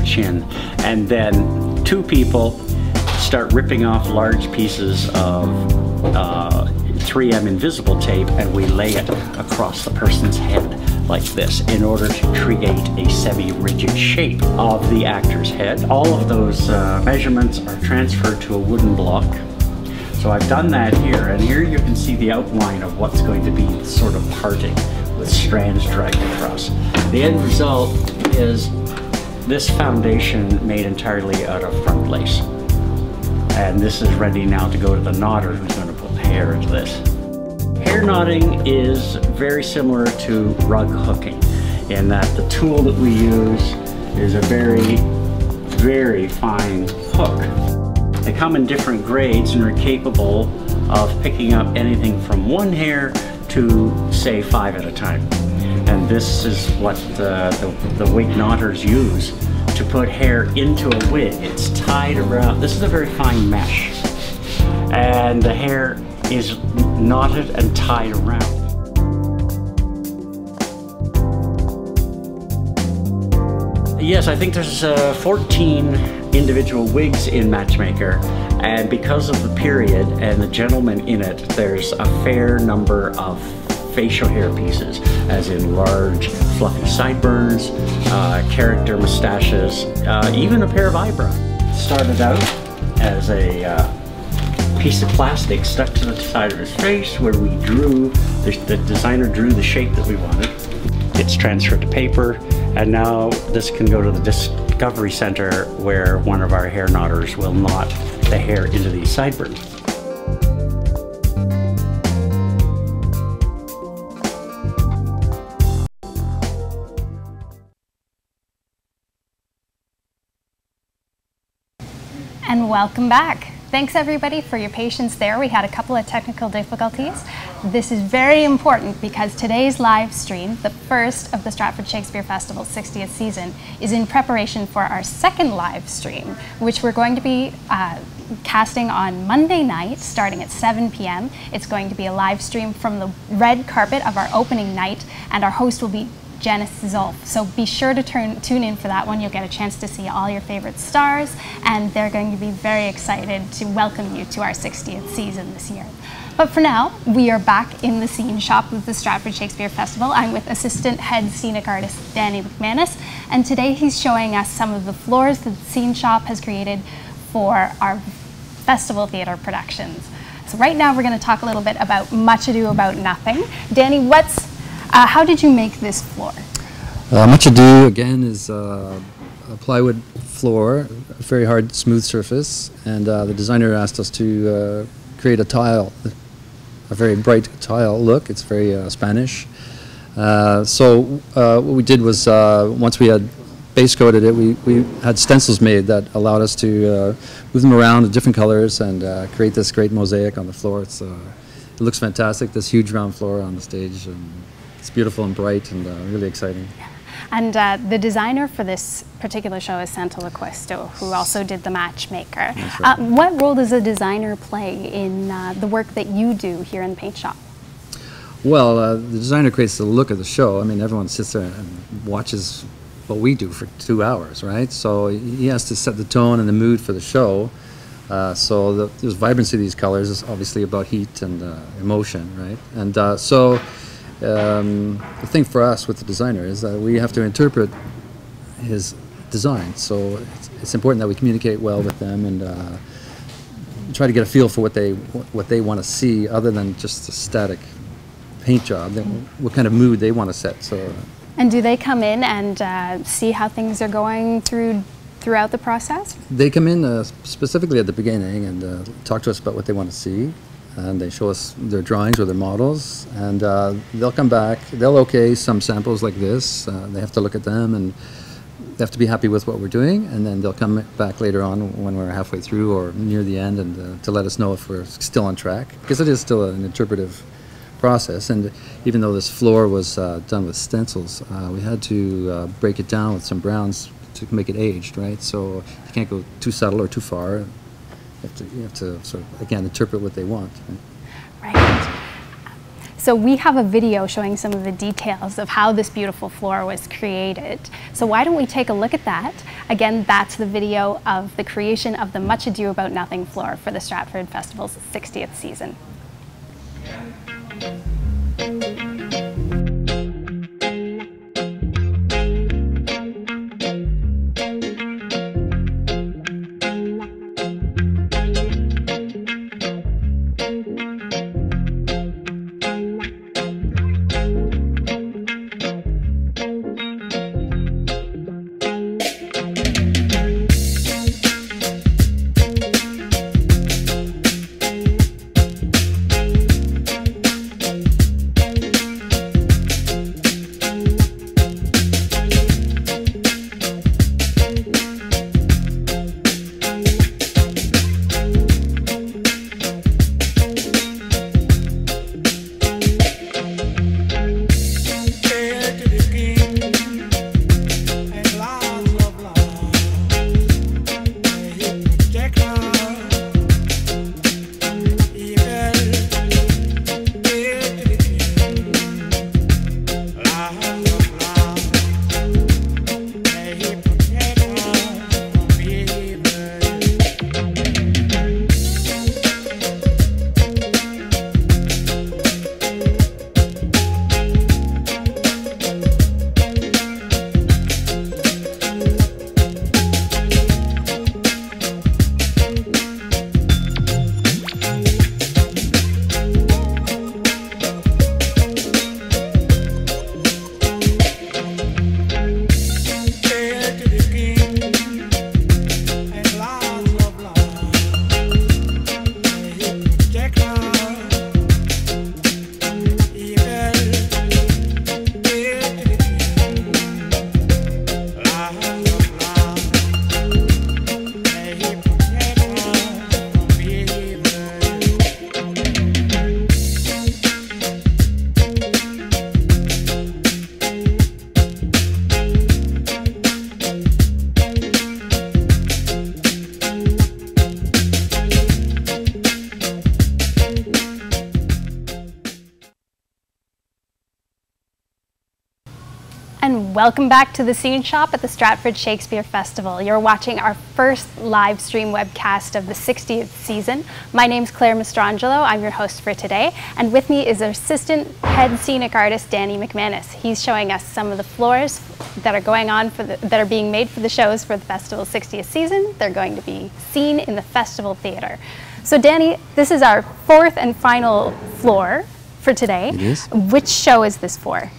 chin. And then two people start ripping off large pieces of 3M invisible tape, and we lay it across the person's head like this in order to create a semi-rigid shape of the actor's head. All of those measurements are transferred to a wooden block. So I've done that here, and here you can see the outline of what's going to be sort of parting with strands dragged across. The end result is this foundation made entirely out of front lace. And this is ready now to go to the knotter who's going to put the hair into this. Hair knotting is very similar to rug hooking in that the tool that we use is a very, very fine hook. They come in different grades and are capable of picking up anything from one hair to, say, 5 at a time. And this is what the wig knotters use to put hair into a wig. It's tied around, this is a very fine mesh, and the hair is knotted and tied around. Yes, I think there's 14 individual wigs in Matchmaker, and because of the period and the gentleman in it, there's a fair number of facial hair pieces, as in large fluffy sideburns, character mustaches, even a pair of eyebrows. Started out as a piece of plastic stuck to the side of his face where we drew, the designer drew the shape that we wanted. It's transferred to paper, and now this can go to the Discovery Center where one of our hair knotters will knot the hair into these sideburns. And welcome back. Thanks everybody for your patience there. We had a couple of technical difficulties. This is very important because today's live stream, the first of the Stratford Shakespeare Festival's 60th season, is in preparation for our second live stream, which we're going to be casting on Monday night starting at 7 p.m. It's going to be a live stream from the red carpet of our opening night, and our host will be Janice Zolf. So be sure to tune in for that one. You'll get a chance to see all your favorite stars, and they're going to be very excited to welcome you to our 60th season this year. But for now, we are back in the scene shop of the Stratford Shakespeare Festival. I'm with assistant head scenic artist Danny McManus, and today he's showing us some of the floors that the scene shop has created for our festival theatre productions. So right now we're going to talk a little bit about Much Ado About Nothing. Danny, how did you make this floor? Much Ado, again, is a plywood floor, a very hard, smooth surface, and the designer asked us to create a tile, a very bright tile look. It's very Spanish. So what we did was, once we had base coated it, we had stencils made that allowed us to move them around in different colors and create this great mosaic on the floor. It looks fantastic, this huge round floor on the stage. It's beautiful and bright and really exciting. And the designer for this particular show is Santa Loquesto, who also did the Matchmaker. Right. What role does a designer play in the work that you do here in the paint shop? Well, the designer creates the look of the show. I mean, everyone sits there and watches what we do for 2 hours, right? So he has to set the tone and the mood for the show. So there's vibrancy of these colors. It's obviously about heat and emotion, right? And the thing for us with the designer is that we have to interpret his design. So it's important that we communicate well with them and try to get a feel for what they want to see, other than just a static paint job. What kind of mood they want to set. So. And do they come in and see how things are going throughout the process? They come in specifically at the beginning and talk to us about what they want to see. And they show us their drawings or their models, and they'll come back. They'll okay some samples like this. They have to look at them, and they have to be happy with what we're doing. And then they'll come back later on when we're halfway through or near the end, and to let us know if we're still on track, because it is still an interpretive process. And even though this floor was done with stencils, we had to break it down with some browns to make it aged, right? So you can't go too subtle or too far. You have to sort of, again, interpret what they want. Right. So So we have a video showing some of the details of how this beautiful floor was created. So why don't we take a look at that? Again, that's the video of the creation of the Much Ado About Nothing floor for the Stratford Festival's 60th season. And welcome back to the Scene Shop at the Stratford Shakespeare Festival. You're watching our first live stream webcast of the 60th season. My name's Claire Mastrangelo. I'm your host for today. And with me is our assistant head scenic artist, Danny McManus. He's showing us some of the floors that are going on that are being made for the shows for the festival's 60th season. They're going to be seen in the festival theater. So Danny, this is our fourth and final floor for today. It is. Which show is this for?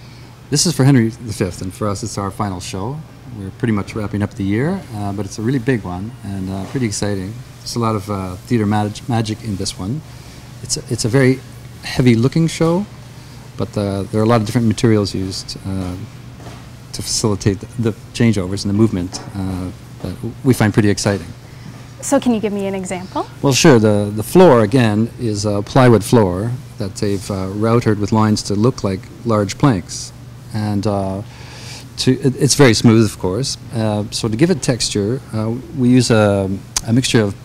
This is for Henry V, and for us it's our final show. We're pretty much wrapping up the year, but it's a really big one and pretty exciting. There's a lot of theater magic in this one. It's a very heavy-looking show, but there are a lot of different materials used to facilitate the changeovers and the movement that we find pretty exciting. So can you give me an example? Well, sure. The floor, again, is a plywood floor that they've routed with lines to look like large planks. And it's very smooth, of course. So to give it texture, we use a mixture of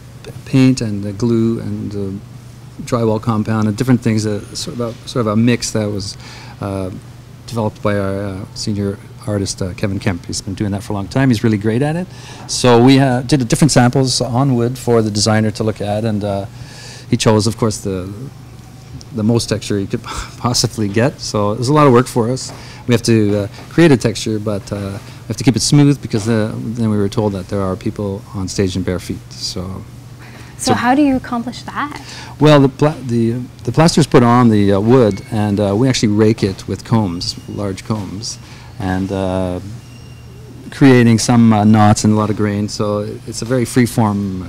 paint and glue and drywall compound and different things, sort of a mix that was developed by our senior artist, Kevin Kemp. He's been doing that for a long time. He's really great at it. So we did different samples on wood for the designer to look at, and he chose, of course, the most texture he could possibly get. So it was a lot of work for us. We have to create a texture, but we have to keep it smooth because then we were told that there are people on stage in bare feet. So how do you accomplish that? Well, the plaster is put on the wood, and we actually rake it with combs, large combs, and creating some knots and a lot of grain. So it's a very free-form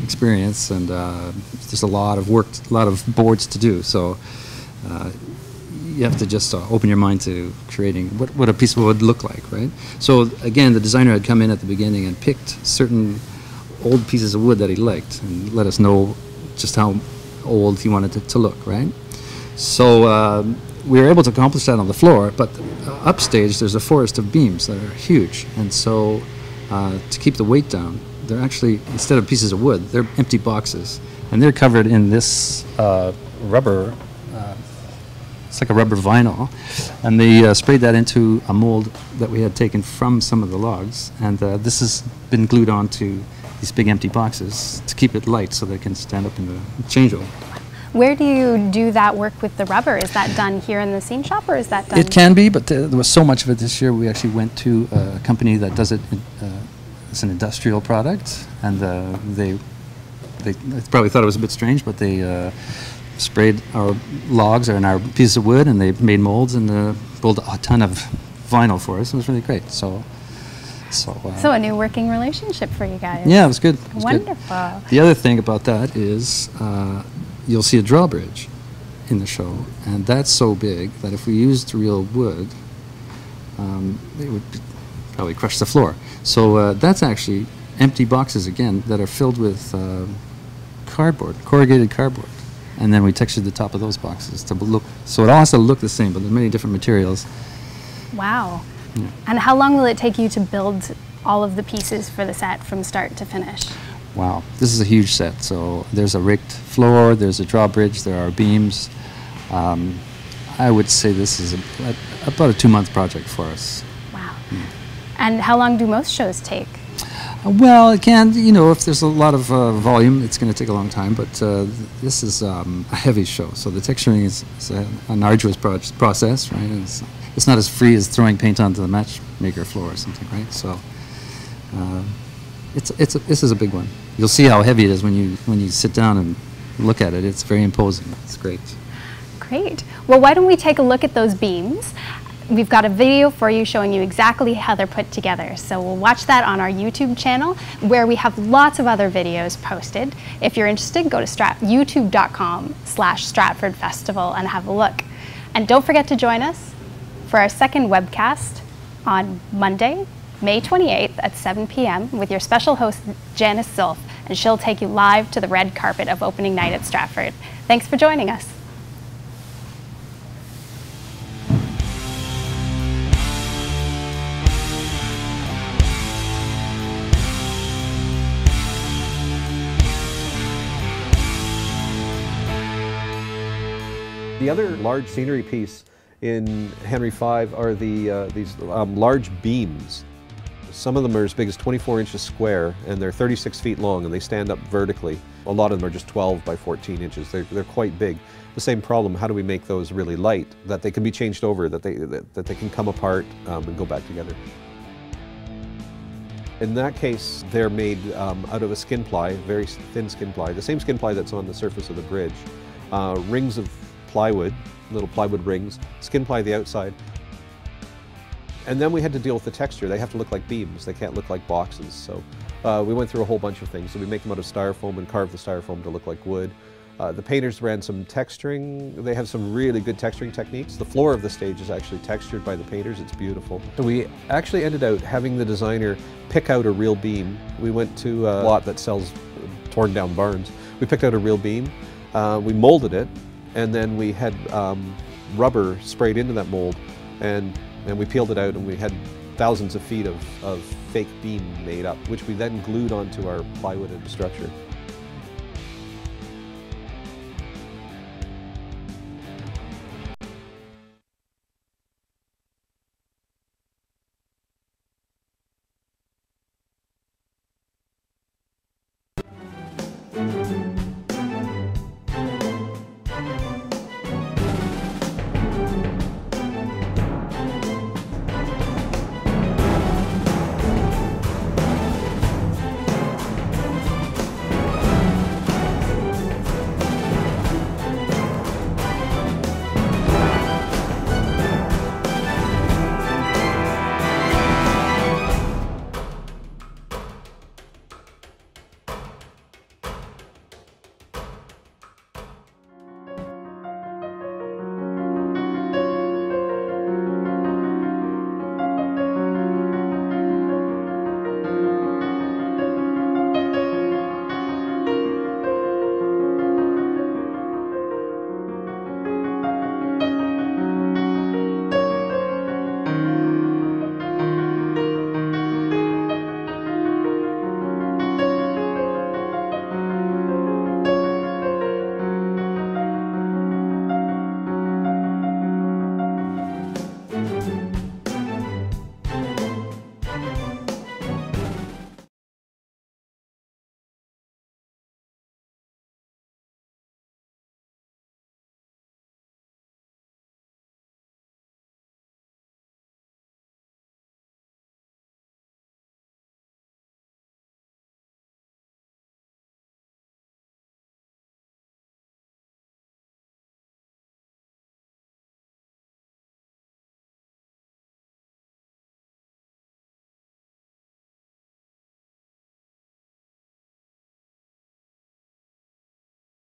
experience, and there's a lot of work, a lot of boards to do. So you have to just open your mind to creating what a piece of wood would look like, right? So again, the designer had come in at the beginning and picked certain old pieces of wood that he liked and let us know just how old he wanted it to look, right? So we were able to accomplish that on the floor, but upstage there's a forest of beams that are huge, and so to keep the weight down, they're actually, instead of pieces of wood, they're empty boxes, and they're covered in this rubber it's like a rubber vinyl, and they sprayed that into a mold that we had taken from some of the logs, and this has been glued onto these big empty boxes to keep it light so they can stand up in the changeover. Where do you do that work with the rubber? Is that done here in the scene shop, or is that done? It can be, but there was so much of it this year. We actually went to a company that does it. It's an industrial product, and they probably thought it was a bit strange, but they sprayed our logs and our pieces of wood, and they made molds and built a ton of vinyl for us. It was really great. So a new working relationship for you guys. Yeah, it was good. It was wonderful. Good. The other thing about that is you'll see a drawbridge in the show, and that's so big that if we used real wood, it would probably crush the floor. So that's actually empty boxes again that are filled with cardboard, corrugated cardboard. And then we textured the top of those boxes to look, so it all has to look the same, but there's many different materials. Wow. Yeah. And how long will it take you to build all of the pieces for the set from start to finish? Wow, this is a huge set. So there's a raked floor, there's a drawbridge, there are beams. I would say this is about a 2-month project for us. Wow. And how long do most shows take? Well, it can, you know, if there's a lot of volume, it's going to take a long time, but this is a heavy show, so the texturing is an arduous process, right? And it's not as free as throwing paint onto the Matchmaker floor or something, right? So this is a big one. You'll see how heavy it is when you sit down and look at it. It's very imposing. It's great. Great. Well, why don't we take a look at those beams? We've got a video for you showing you exactly how they're put together. So we'll watch that on our YouTube channel, where we have lots of other videos posted. If you're interested, go to youtube.com/Stratford Festival and have a look. And don't forget to join us for our second webcast on Monday, May 28th at 7 p.m. with your special host, Janice Silf, and she'll take you live to the red carpet of opening night at Stratford. Thanks for joining us. The other large scenery piece in Henry V are these large beams. Some of them are as big as 24 inches square, and they're 36 feet long, and they stand up vertically. A lot of them are just 12 by 14 inches. They're quite big. The same problem, how do we make those really light, that they can be changed over, that they can come apart and go back together? In that case, they're made out of a skin ply, very thin skin ply, the same skin ply that's on the surface of the bridge. Rings of plywood, little plywood rings, skin ply the outside. And then we had to deal with the texture. They have to look like beams. They can't look like boxes. So we went through a whole bunch of things. So we make them out of styrofoam and carve the styrofoam to look like wood. The painters ran some texturing. They have some really good texturing techniques. The floor of the stage is actually textured by the painters. It's beautiful. So we actually ended out having the designer pick out a real beam. We went to a lot that sells torn down barns. We picked out a real beam. We molded it, and then we had rubber sprayed into that mold, and we peeled it out, and we had thousands of feet of fake beam made up, which we then glued onto our plywood and structure.